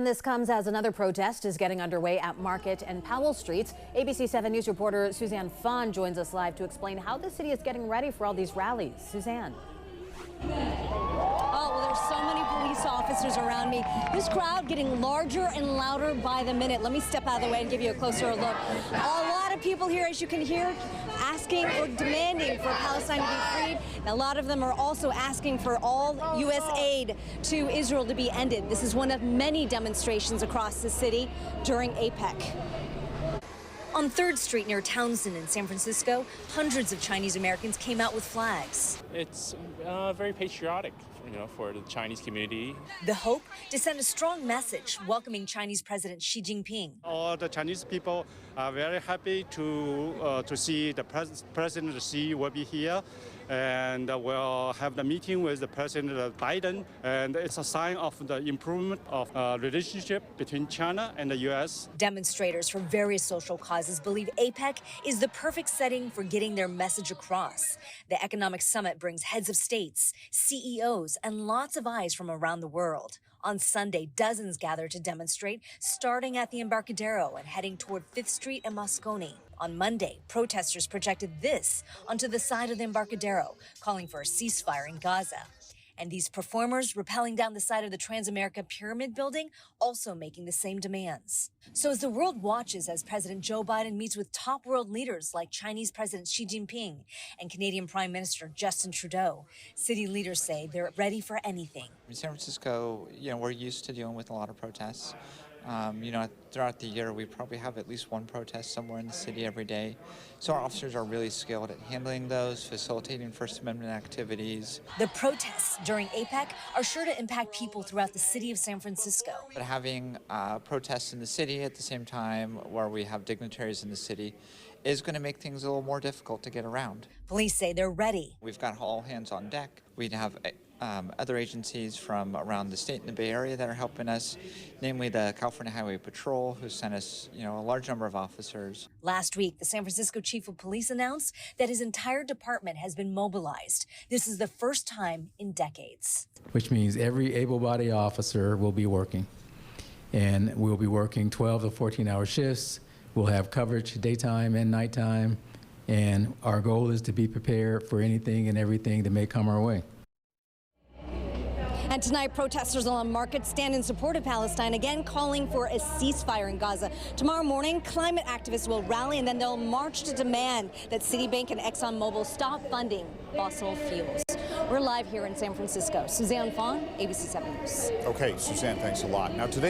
And this comes as another protest is getting underway at Market and Powell Streets. ABC 7 News reporter Suzanne Fon joins us live to explain how the city is getting ready for all these rallies. Suzanne. Oh, well, there's so many police officers around me. This crowd getting larger and louder by the minute. Let me step out of the way and give you a closer look. A lot of people here, as you can hear, asking or demanding for Palestine to be freed. And a lot of them are also asking for all U.S. aid to Israel to be ended. This is one of many demonstrations across the city during APEC. On 3rd Street near Townsend in San Francisco, hundreds of Chinese Americans came out with flags. It's very patriotic, for the Chinese community. The hope to send a strong message welcoming Chinese President Xi Jinping. All the Chinese people are very happy to see the President Xi will be here, and we'll have the meeting with the President Biden, and it's a sign of the improvement of relationship between China and the U.S. Demonstrators for various social causes believe APEC is the perfect setting for getting their message across. The economic summit brings heads of states, CEOs, and lots of eyes from around the world. On Sunday, dozens gathered to demonstrate, starting at the Embarcadero and heading toward 5th Street and Moscone. On Monday, protesters projected this onto the side of the Embarcadero, calling for a ceasefire in Gaza. And these performers rappelling down the side of the Transamerica Pyramid building, also making the same demands. So as the world watches as President Joe Biden meets with top world leaders like Chinese President Xi Jinping and Canadian Prime Minister Justin Trudeau, city leaders say they're ready for anything. In San Francisco, we're used to dealing with a lot of protests. Throughout the year, we probably have at least one protest somewhere in the city every day. So our officers are really skilled at handling those, facilitating First Amendment activities. The protests during APEC are sure to impact people throughout the city of San Francisco. But having protests in the city at the same time where we have dignitaries in the city is going to make things a little more difficult to get around. Police say they're ready. We've got all hands on deck. We'd have other agencies from around the state and the Bay Area that are helping us, namely the California Highway Patrol, who sent us, a large number of officers. Last week, the San Francisco chief of police announced that his entire department has been mobilized. This is the first time in decades. Which means every able-bodied officer will be working. And we'll be working 12 to 14-hour shifts. We'll have coverage daytime and nighttime. And our goal is to be prepared for anything and everything that may come our way. And tonight, protesters along Market stand in support of Palestine, again calling for a ceasefire in Gaza. Tomorrow morning, climate activists will rally, and then they'll march to demand that Citibank and ExxonMobil stop funding fossil fuels. We're live here in San Francisco. Suzanne Fon, ABC 7 News. Okay, Suzanne, thanks a lot. Now today.